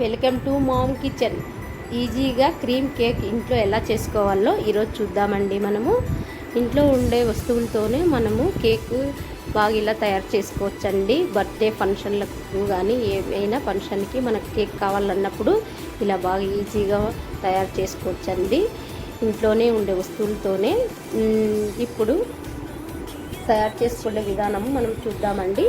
Welcome to mom kitchen. ఈజీగా cream cake ఇంట్లో ఎలా చేసుకోవాలో ఈరోజు చూద్దామండి. మనము ఇంట్లో ఉండే వస్తువులతోనే మనము కేక్ బాగా ఇలా తయారు చేసుకోవచ్చండి. బర్త్డే ఫంక్షన్లకు కానీ ఏవైనా ఫంక్షన్కి మనకు కేక్ కావాలన్నప్పుడు ఇలా బాగా ఈజీగా తయారు చేసుకోవచ్చండి ఇంట్లోనే ఉండే వస్తువులతోనే. ఇప్పుడు తయారు చేసుకునే విధానం మనం చూద్దామండి.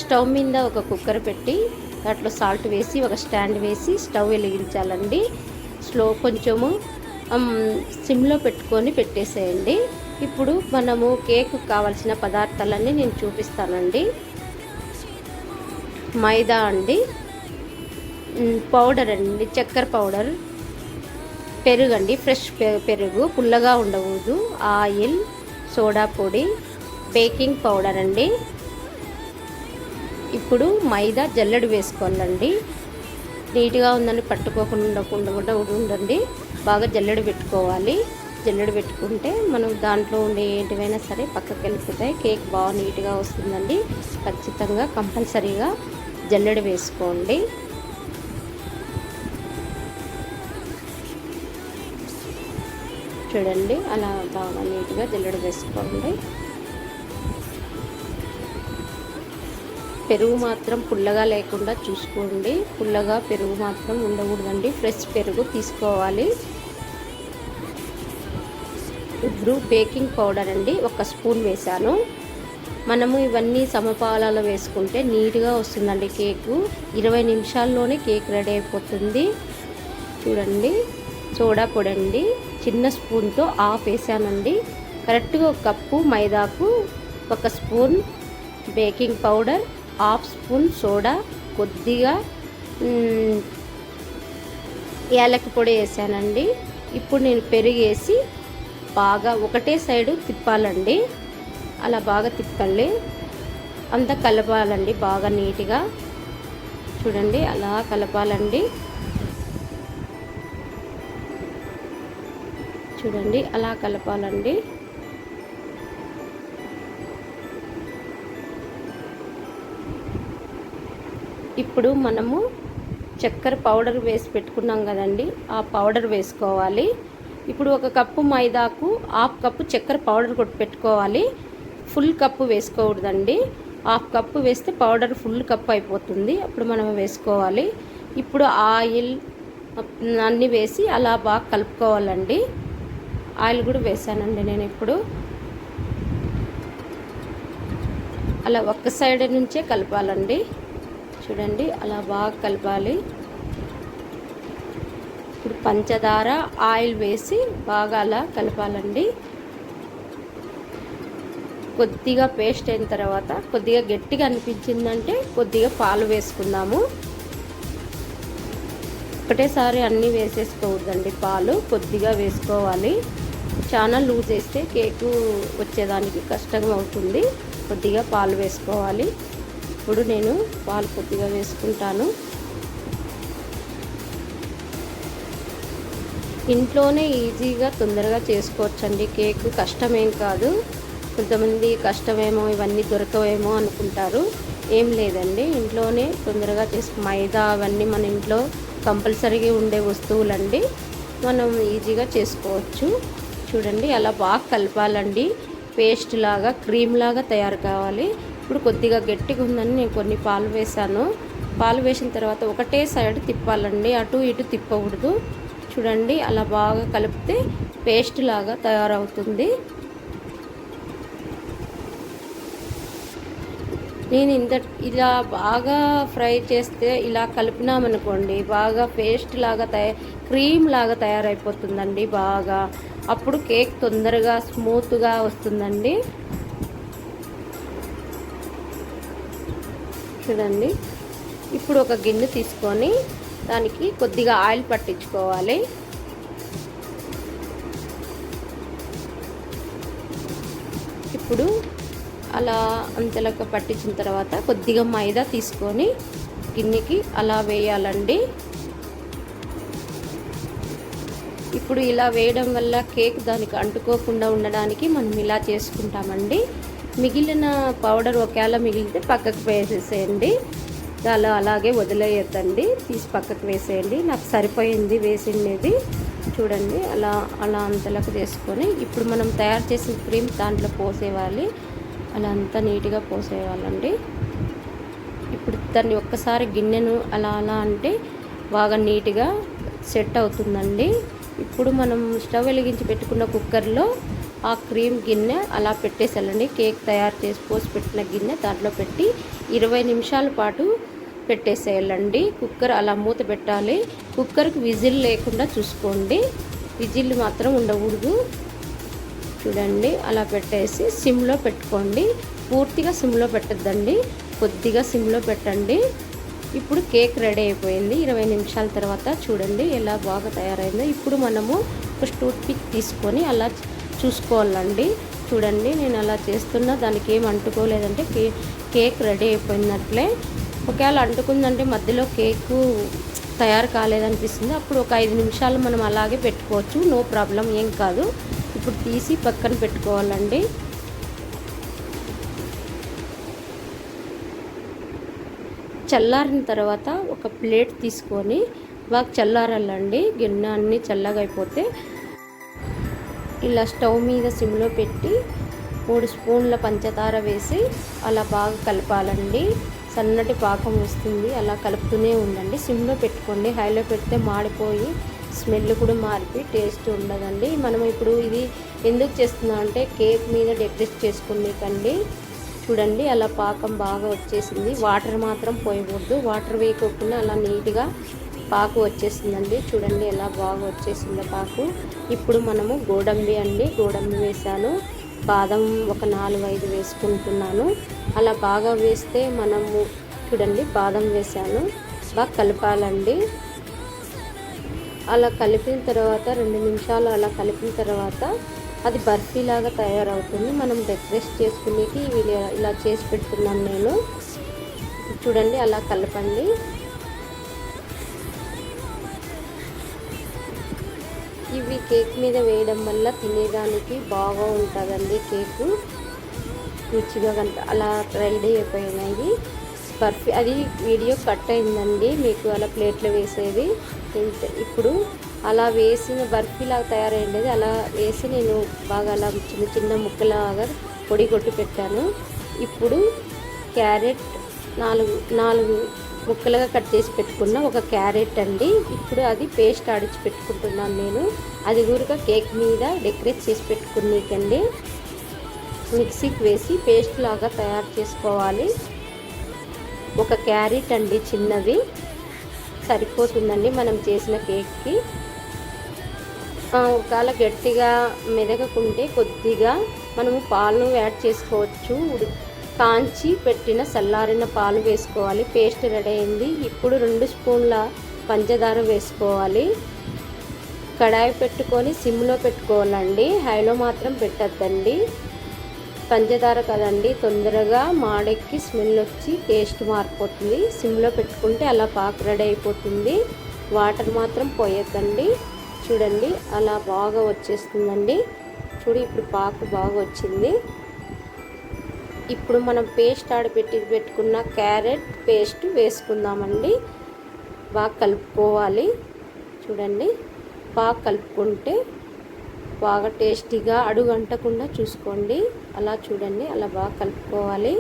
స్టవ్ మీద ఒక కుక్కర్ పెట్టి దాంట్లో సాల్ట్ వేసి ఒక స్టాండ్ వేసి స్టవ్ వెలిగించాలండి. కొంచెము సిమ్లో పెట్టుకొని పెట్టేసేయండి. ఇప్పుడు మనము కేక్ కావాల్సిన పదార్థాలన్నీ నేను చూపిస్తానండి. మైదా అండి, పౌడర్ అండి, చక్కెర పౌడర్, పెరుగు అండి, ఫ్రెష్ పెరుగు పుల్లగా ఉండకూడదు, ఆయిల్, సోడా పొడి, బేకింగ్ పౌడర్ అండి. ఇప్పుడు మైదా జల్లెడ వేసుకోవాలండి. నీట్గా ఉందని పట్టుకోకుండా ఉండండి. బాగా జల్లెడ పెట్టుకోవాలి. జల్లెడ పెట్టుకుంటే మనం దాంట్లో ఉండే ఏంటివైనా సరే పక్కకి వెళ్ళిపోతాయి. కేక్ బాగా నీట్గా వస్తుందండి. ఖచ్చితంగా కంపల్సరీగా జల్లెడ వేసుకోండి. చూడండి, అలా బాగా నీట్గా జల్లెడ వేసుకోండి. పెరుగు మాత్రం పుల్లగా లేకుండా చూసుకోండి. పుల్లగా పెరుగు మాత్రం ఉండకూడదండి. ఫ్రెష్ పెరుగు తీసుకోవాలి. ఇప్పుడు బేకింగ్ పౌడర్ అండి, 1 స్పూన్ వేసాను. మనము ఇవన్నీ సమపాలలో వేసుకుంటే నీట్గా వస్తుందండి కేకు. 20 నిమిషాల్లోనే కేక్ రెడీ అయిపోతుంది. చూడండి, సోడా పొడి అండి, చిన్న స్పూన్తో 1/2 వేసానండి. కరెక్ట్గా 1 కప్పు మైదాకు 1 spoon baking powder, 1/2 spoon soda, కొద్దిగా యాలక పొడి వేసానండి. ఇప్పుడు నేను పెరిగేసి బాగా ఒకటే సైడు తిప్పాలండి. అలా బాగా తిప్పాలి, అంతా కలపాలండి బాగా నీట్గా. చూడండి, అలా కలపాలండి. చూడండి, అలా కలపాలండి. ఇప్పుడు మనము చక్కెర పౌడర్ వేసి పెట్టుకున్నాం కదండి, ఆ పౌడర్ వేసుకోవాలి. ఇప్పుడు 1 కప్పు మైదాకు 1/2 కప్పు చక్కెర పౌడర్ కొట్టి పెట్టుకోవాలి. ఫుల్ కప్పు వేసుకోకూడదండి. 1/2 కప్పు వేస్తే పౌడర్ ఫుల్ కప్పు అయిపోతుంది. అప్పుడు మనం వేసుకోవాలి. ఇప్పుడు ఆయిల్ అన్నీ వేసి అలా బాగా కలుపుకోవాలండి. ఆయిల్ కూడా వేసానండి నేను. ఇప్పుడు అలా ఒక్క సైడ్ నుంచే కలపాలండి. చూడండి, అలా బాగా కలపాలి. ఇప్పుడు పంచదార, ఆయిల్ వేసి బాగా అలా కలపాలండి. కొద్దిగా పేస్ట్ అయిన తర్వాత కొద్దిగా గట్టిగా అనిపించిందంటే కొద్దిగా పాలు వేసుకుందాము. ఒకటేసారి అన్నీ వేసేసుకోవద్దండి, పాలు కొద్దిగా వేసుకోవాలి. చాలా లూజ్ వేస్తే కేకు వచ్చేదానికి కష్టంగా అవుతుంది. కొద్దిగా పాలు వేసుకోవాలి. ఇప్పుడు నేను పాలు కొద్దిగా వేసుకుంటాను. ఇంట్లోనే ఈజీగా తొందరగా చేసుకోవచ్చండి కేక్. కష్టమేం కాదు. కొంతమంది కష్టమేమో, ఇవన్నీ దొరకవేమో అనుకుంటారు. ఏం లేదండి, ఇంట్లోనే తొందరగా మైదా అవన్నీ మన ఇంట్లో కంపల్సరీగా ఉండే వస్తువులండి. మనం ఈజీగా చేసుకోవచ్చు. చూడండి, అలా బాగా కలపాలండి. పేస్ట్ లాగా, క్రీమ్ లాగా తయారు కావాలి. ఇప్పుడు కొద్దిగా గట్టిగా ఉందని నేను కొన్ని పాలు వేసాను. పాలు వేసిన తర్వాత ఒకటే సైడ్ తిప్పాలండి, అటు ఇటు తిప్పకూడదు. చూడండి, అలా బాగా కలిపితే పేస్ట్ లాగా తయారవుతుంది. నేను ఇలా బాగా ఫ్రై చేస్తే ఇలా కలిపినామనుకోండి బాగా పేస్ట్ లాగా క్రీమ్ లాగా తయారైపోతుందండి బాగా. అప్పుడు కేక్ తొందరగా స్మూత్గా వస్తుందండి. చూడండి, ఇప్పుడు ఒక గిన్నె తీసుకొని దానికి కొద్దిగా ఆయిల్ పట్టించుకోవాలి. ఇప్పుడు అలా అంతలాగా పట్టించిన తర్వాత కొద్దిగా మైదా తీసుకొని గిన్నెకి అలా వేయాలండి. ఇప్పుడు ఇలా వేయడం వల్ల కేక్ దానికి అంటుకోకుండా ఉండడానికి మనం ఇలా చేసుకుంటామండి. మిగిలిన పౌడర్ ఒకవేళ మిగిలితే పక్కకు వేసేసేయండి. అలాగే వదిలేయొద్దండి, తీసి పక్కకు వేసేయండి. నాకు సరిపోయింది వేసిండేది. చూడండి అలా అంతలకు చేసుకొని ఇప్పుడు మనం తయారు చేసిన క్రీమ్ దాంట్లో పోసేయాలి. అలా అంతా నీట్గా పోసేయాలండి. ఇప్పుడు దాన్ని ఒక్కసారి గిన్నెను అలా అంటే బాగా నీట్గా సెట్ అవుతుందండి. ఇప్పుడు మనం స్టవ్ వెలిగించి పెట్టుకున్న కుక్కర్లో ఆ క్రీమ్ గిన్నె అలా పెట్టేసేయాలండి. కేక్ తయారు చేసి పోసి పెట్టిన గిన్నె దాంట్లో పెట్టి 20 నిమిషాల పాటు పెట్టేసేయాలండి. కుక్కర్ అలా మూత పెట్టాలి. కుక్కర్కి విజిల్ లేకుండా చూసుకోండి, విజిల్ మాత్రం ఉండకూడదు. చూడండి అలా పెట్టేసి సిమ్లో పెట్టుకోండి. పూర్తిగా సిమ్లో పెట్టద్దండి, కొద్దిగా సిమ్లో పెట్టండి. ఇప్పుడు కేక్ రెడీ అయిపోయింది. 20 నిమిషాల తర్వాత చూడండి ఎలా బాగా తయారైందో. ఇప్పుడు మనము ఒక టూత్ పిక్ తీసుకొని అలా చూసుకోవాలండి. చూడండి నేను అలా చేస్తున్నా, దానికి ఏం అంటుకోలేదంటే కేక్ రెడీ అయిపోయినట్లే. ఒకవేళ అంటుకుందంటే మధ్యలో కేకు తయారు కాలేదనిపిస్తుంది, అప్పుడు ఒక 5 నిమిషాలు మనం అలాగే పెట్టుకోవచ్చు, నో ప్రాబ్లం, ఏం కాదు. ఇప్పుడు తీసి పక్కన పెట్టుకోవాలండి. చల్లారిన తర్వాత ఒక ప్లేట్ తీసుకొని బాగా చల్లారాలండి. గిన్నె అన్నీ చల్లగా అయిపోతే ఇలా స్టవ్ మీద సిమ్లో పెట్టి 3 స్పూన్ల పంచదార వేసి అలా బాగా కలపాలండి. సన్నటి పాకం వస్తుంది, అలా కలుపుతూనే ఉండండి. సిమ్లో పెట్టుకోండి, హైలో పెడితే మాడిపోయి స్మెల్ కూడా మారిపోయి టేస్ట్ ఉండదండి. మనం ఇప్పుడు ఇది ఎందుకు చేస్తున్నాం అంటే కేక్ మీద డెకరేట్ చేసుకునేకండి. చూడండి అలా పాకం బాగా వచ్చేసింది. వాటర్ మాత్రం పోయకూడదు, వాటర్ వేయకుండా అలా నీట్గా పాకు వచ్చేసిందండి. చూడండి ఎలా బాగా వచ్చేసిందో పాకు. ఇప్పుడు మనము గోడంబి వేసాను, బాదం ఒక 4-5 వేసుకుంటున్నాను. అలా బాగా వేస్తే మనము చూడండి బాదం వేసాను, బాగా కలపాలండి. అలా కలిపిన తర్వాత 2 నిమిషాలు అలా కలిపిన తర్వాత అది బర్ఫీలాగా తయారవుతుంది. మనం డెకరేట్ చేసుకునేకి ఇలా చేసి పెడుతున్నాను నేను. చూడండి అలా కలపండి. ఇవి కేక్ మీద వేయడం వల్ల తినేదానికి బాగా ఉంటుందండి. కేకు రుచిగా అలా రెడీ అయిపోయినాయి. అది వీడియో కట్ అయిందండి మీకు అలా ప్లేట్లో వేసేది. ఇప్పుడు అలా వేసిన బర్ఫీలాగా తయారైంది. అలా వేసి నేను బాగా అలా చిన్న చిన్న ముక్కలాగా పొడి కొట్టి పెట్టాను. ఇప్పుడు క్యారెట్ 4 ముక్కలుగా కట్ చేసి పెట్టుకున్న ఒక క్యారెట్ అండి. ఇప్పుడు అది పేస్ట్ ఆడించి పెట్టుకుంటున్నాను నేను. అది కూడా కేక్ మీద డెకరేట్ చేసి పెట్టుకునేకండి. మిక్సీకి వేసి పేస్ట్ లాగా తయారు చేసుకోవాలి. ఒక క్యారెట్ అండి చిన్నది సరిపోతుందండి మనం చేసిన కేక్కి. ఒకవేళ గట్టిగా మెదగకుంటే కొద్దిగా మనము పాలు యాడ్ చేసుకోవచ్చు. కాంచి పెట్టిన చల్లారిన పాలు వేసుకోవాలి. పేస్ట్ రెడీ అయింది. ఇప్పుడు 2 స్పూన్ల పంచదార వేసుకోవాలి. కడాయి పెట్టుకొని సిమ్లో పెట్టుకోవాలండి, హైలో మాత్రం పెట్టద్దండి. పంచదార కదండి, తొందరగా మాడెక్కి స్మెల్ వచ్చి టేస్ట్ మారిపోతుంది. సిమ్లో పెట్టుకుంటే అలా పాకు రెడీ అయిపోతుంది. వాటర్ మాత్రం పోయొద్దండి. చూడండి అలా బాగా వచ్చేస్తుందండి. ఇప్పుడు పాకు బాగా వచ్చింది. ఇప్పుడు మనం పేస్ట్ పెట్టుకున్న క్యారెట్ పేస్ట్ వేసుకుందామండి. బాగా కలుపుకోవాలి. చూడండి బాగా కలుపుకుంటే బాగా టేస్టీగా అడుగంటకుండా చూసుకోండి. అలా చూడండి అలా బాగా కలుపుకోవాలి.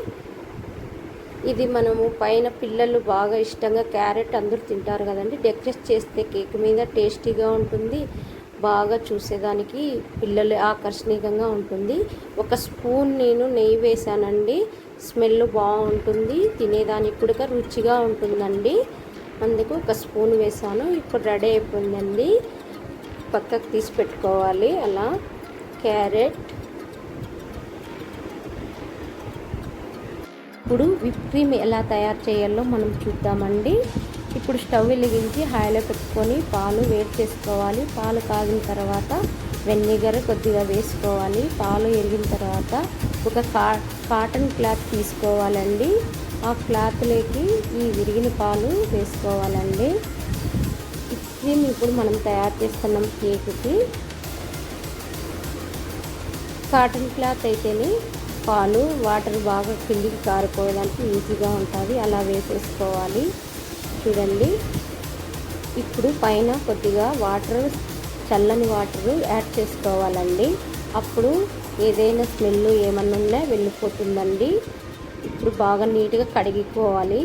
ఇది మనము పైన పిల్లలు బాగా ఇష్టంగా క్యారెట్ అందరూ తింటారు కదండి. డెకరేట్ చేస్తే కేక్ మీద టేస్టీగా ఉంటుంది, బాగా చూసేదానికి పిల్లలు ఆకర్షణీయంగా ఉంటుంది. 1 స్పూన్ నేను నెయ్యి వేసానండి. స్మెల్ బాగుంటుంది, తినేదానికి కూడా రుచిగా ఉంటుందండి. అందుకు 1 స్పూన్ వేసాను. ఇప్పుడు రెడీ అయిపోయిందండి. పక్కకు తీసి పెట్టుకోవాలి. అలా క్యారెట్. ఇప్పుడు విప్ క్రీమ్ ఎలా తయారు చేయాలో మనం చూద్దామండి. ఇప్పుడు స్టవ్ వెలిగించి హైలో పెట్టుకొని పాలు వేడి చేసుకోవాలి. పాలు కాగిన తర్వాత వెనిగర్ కొద్దిగా వేసుకోవాలి. పాలు ఎరిగిన తర్వాత ఒక కాటన్ క్లాత్ తీసుకోవాలండి. ఆ క్లాత్లోకి ఈ విరిగిన పాలు వేసుకోవాలండి. క్రీమ్ ఇప్పుడు మనం తయారు చేస్తున్నాం కేక్కి. కాటన్ క్లాత్ అయితేనే పాలు వాటర్ బాగా కిందికి కారిపోవడానికి ఈజీగా ఉంటుంది. అలా వేసేసుకోవాలి. చూడండి, ఇప్పుడు పైన కొద్దిగా వాటర్, చల్లని వాటర్ యాడ్ చేసుకోవాలండి. అప్పుడు ఏదైనా స్మెల్ ఏమన్నా ఉన్నా వెళ్ళిపోతుందండి. ఇప్పుడు బాగా నీట్గా కడిగిపోవాలి.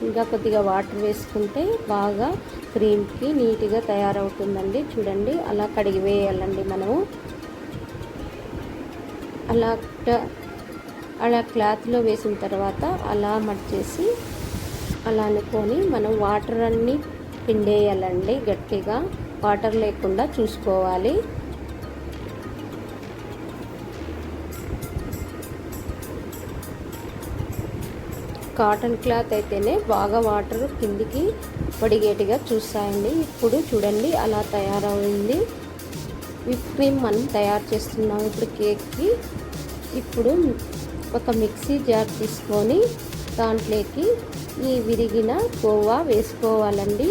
ఇంకా కొద్దిగా వాటర్ వేసుకుంటే బాగా క్రీమ్కి నీట్గా తయారవుతుందండి. చూడండి, అలా కడిగి వేయాలండి మనము. అలా క్లాత్లో వేసిన తర్వాత అలా మడిచేసి అలా అనుకొని మనం వాటర్ అన్నీ పిండేయాలండి. గట్టిగా వాటర్ లేకుండా చూసుకోవాలి. కాటన్ క్లాత్ అయితేనే బాగా వాటర్ కిందికి వడిగేటిగా చూస్తాయండి. ఇప్పుడు చూడండి అలా తయారైంది. విప్ క్రీమ్ మనం తయారు చేస్తున్నాం ఇప్పుడు కేక్కి. ఇప్పుడు ఒక మిక్సీ జార్ తీసుకొని దాంట్లోకి ఈ విరిగిన కోవా వేసుకోవాలండి.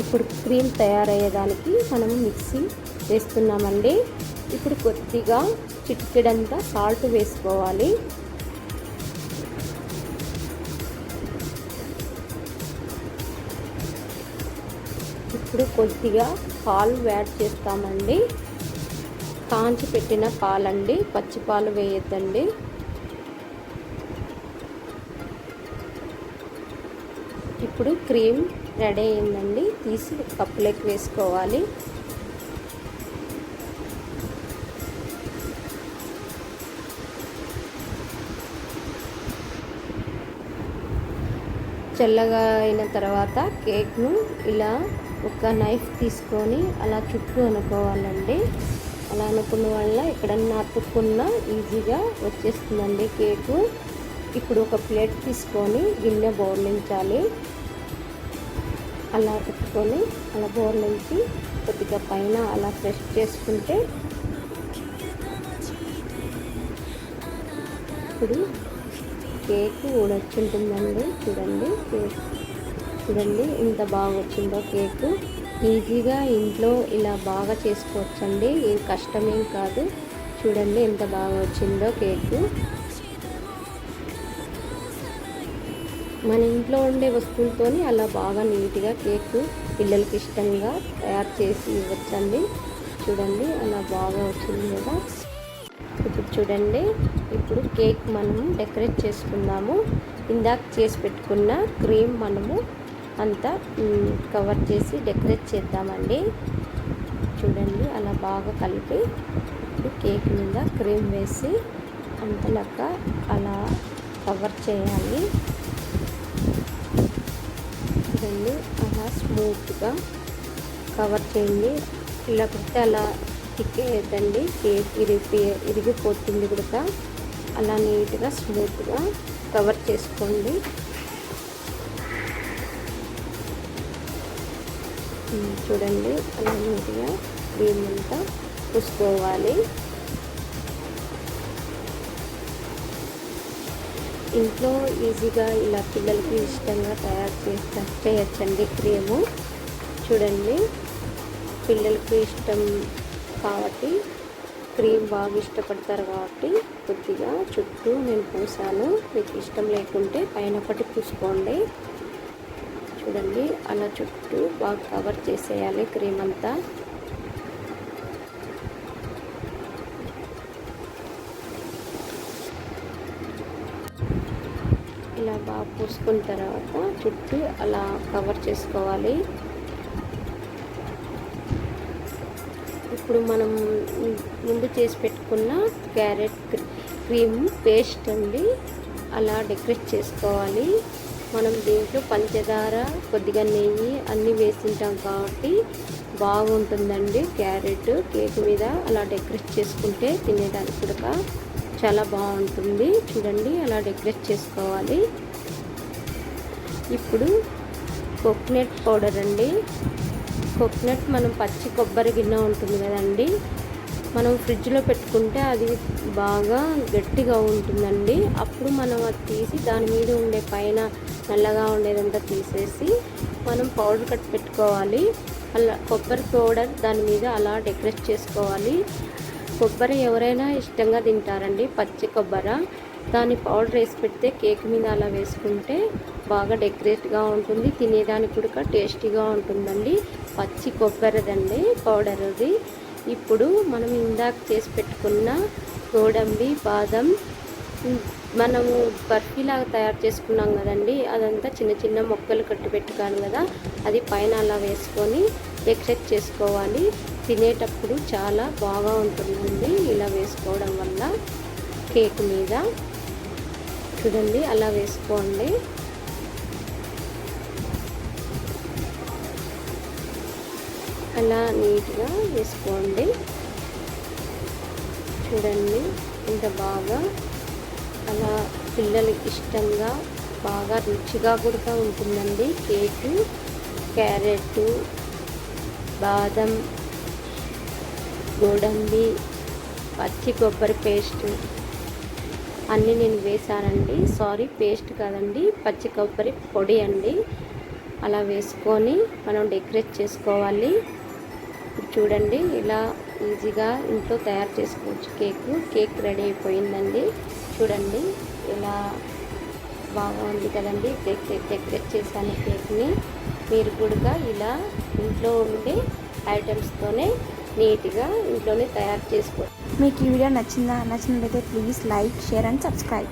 ఇప్పుడు క్రీమ్ తయారయ్యేదానికి మనం మిక్సీ వేస్తున్నామండి. ఇప్పుడు కొద్దిగా చిటికెడంతా సాల్ట్ వేసుకోవాలి. ఇప్పుడు కొద్దిగా పాలు యాడ్ చేస్తామండి. కాంచి పెట్టిన పాలండి, పచ్చి పాలు వేయొద్దండి. ఇప్పుడు క్రీమ్ రెడీ అయిందండి. తీసి కప్పులోకి వేసుకోవాలి. చల్లగా అయిన తర్వాత కేక్ను ఇలా ఒక నైఫ్ తీసుకొని అలా చుట్టూ అనుకోవాలండి. అలా అనుకున్న వల్ల ఎక్కడన్నా అతుక్కున్నా ఈజీగా వచ్చేస్తుందండి కేకు. ఇప్పుడు ఒక ప్లేట్ తీసుకొని గిన్నె బోర్లించాలి. అలా పెట్టుకొని అలా బోర్లించి కొద్దిగా పైన అలా ప్రెస్ చేసుకుంటే ఇప్పుడు కేక్ ఊడొచ్చుంటుందండి. చూడండి కేక్, చూడండి ఎంత బాగా వచ్చిందో కేకు. ఈజీగా ఇంట్లో ఇలా బాగా చేసుకోవచ్చండి, ఏం కష్టమేం కాదు. చూడండి ఎంత బాగా వచ్చిందో కేకు. మన ఇంట్లో ఉండే వస్తువులతోని అలా బాగా నీట్గా కేకు పిల్లలకి ఇష్టంగా తయారు చేసి ఇవ్వచ్చండి. చూడండి అలా బాగా వచ్చింది కదా. ఇప్పుడు చూడండి, ఇప్పుడు కేక్ మనము డెకరేట్ చేసుకుందాము. ఇందాక చేసి పెట్టుకున్న క్రీమ్ మనము అంతా కవర్ చేసి డెకరేట్ చేద్దామండి. చూడండి అలా బాగా కలిపి ఇప్పుడు కేక్ మీద క్రీమ్ వేసి అంతలాక అలా కవర్ చేయాలి. చూడండి అలా స్మూత్గా కవర్ చేయండి. ఇలా పెడితే అలా తిక్కేయద్దండి, కేక్ ఇరిగిపోతుంది కూడా. అలా నీట్గా స్మూత్గా కవర్ చేసుకోండి. చూడండి అలా నీట్గా క్రీమ్ అంతా పూసుకోవాలి. ఇంట్లో ఈజీగా ఇలా పిల్లలకి ఇష్టంగా తయారు చేయొచ్చండి క్రీము. చూడండి పిల్లలకి ఇష్టం కాబట్టి, క్రీమ్ బాగా ఇష్టపడతారు కాబట్టి కొద్దిగా చుట్టూ నేను పూసాను. మీకు ఇష్టం లేకుంటే పైన ఒకటి పూసుకోండి. చూడండి అలా చుట్టూ బాగా కవర్ చేసేయాలి క్రీమ్ అంతా. ఇలా బాగా పూసుకున్న తర్వాత చుట్టూ అలా కవర్ చేసుకోవాలి. ఇప్పుడు మనం ముందు చేసి పెట్టుకున్న క్యారెట్ క్రీమ్ పేస్ట్ అండి అలా డెకరేట్ చేసుకోవాలి. మనం దీంట్లో పంచదార, కొద్దిగా నెయ్యి అన్నీ వేసింటాం కాబట్టి బాగుంటుందండి. క్యారెట్ కేక్ మీద అలా డెకరేట్ చేసుకుంటే తినేదానికి కూడా చాలా బాగుంటుంది. చూడండి అలా డెకరేట్ చేసుకోవాలి. ఇప్పుడు కోకోనట్ పౌడర్ అండి. కోకోనట్ మనం పచ్చి కొబ్బరి గిన్నె ఉంటుంది కదండి, మనం ఫ్రిడ్జ్లో పెట్టుకుంటే అది బాగా గట్టిగా ఉంటుందండి. అప్పుడు మనం అది తీసి దాని మీద ఉండే పైన నల్లగా ఉండేదంతా తీసేసి మనం పౌడర్ కట్టి పెట్టుకోవాలి. అలా కొబ్బరి పౌడర్ దాని మీద అలా డెకరేట్ చేసుకోవాలి. కొబ్బరి ఎవరైనా ఇష్టంగా తింటారండి, పచ్చి కొబ్బరి. దాని పౌడర్ వేసి పెడితే కేక్ మీద అలా వేసుకుంటే బాగా డెకరేట్గా ఉంటుంది, తినేదానికి కూడా టేస్టీగా ఉంటుందండి. పచ్చి కొబ్బరిదండి పౌడర్ అది. ఇప్పుడు మనం ఇందాక చేసి పెట్టుకున్న గోడంబి, బాదం, మనము బర్ఫీలాగా తయారు చేసుకున్నాం కదండి, అదంతా చిన్న చిన్న మొక్కలు కట్టి పెట్టుకాను కదా, అది పైన అలా వేసుకొని డెకరేట్ చేసుకోవాలి. తినేటప్పుడు చాలా బాగా ఉంటుందండి ఇలా వేసుకోవడం వల్ల. కేక్ మీద చూడండి అలా వేసుకోండి. అలా నీట్గా వేసుకోండి. చూడండి ఇంత బాగా అలా పిల్లలకి ఇష్టంగా బాగా రుచిగా కూడా ఉంటుందండి కేకు. క్యారెట్, బాదం, గోడంబి, పచ్చి కొబ్బరి పేస్ట్ అన్నీ నేను వేసానండి. సారీ, పేస్ట్ కాదండి, పచ్చి కొబ్బరి పొడి అండి. అలా వేసుకొని మనం డెకరేట్ చేసుకోవాలి. చూడండి ఇలా ఈజీగా ఇంట్లో తయారు చేసుకోవచ్చు కేక్ రెడీ అయిపోయిందండి. చూడండి ఇలా బాగా ఉంది కదండి. డెకరేట్ చేశాను కేక్ని. మీరు కూడా ఇలా ఇంట్లో ఉండే ఐటమ్స్తోనే నీట్గా ఇంట్లోనే తయారు చేసుకోవచ్చు. మీకు ఈ వీడియో నచ్చినట్లయితే please like, share and subscribe.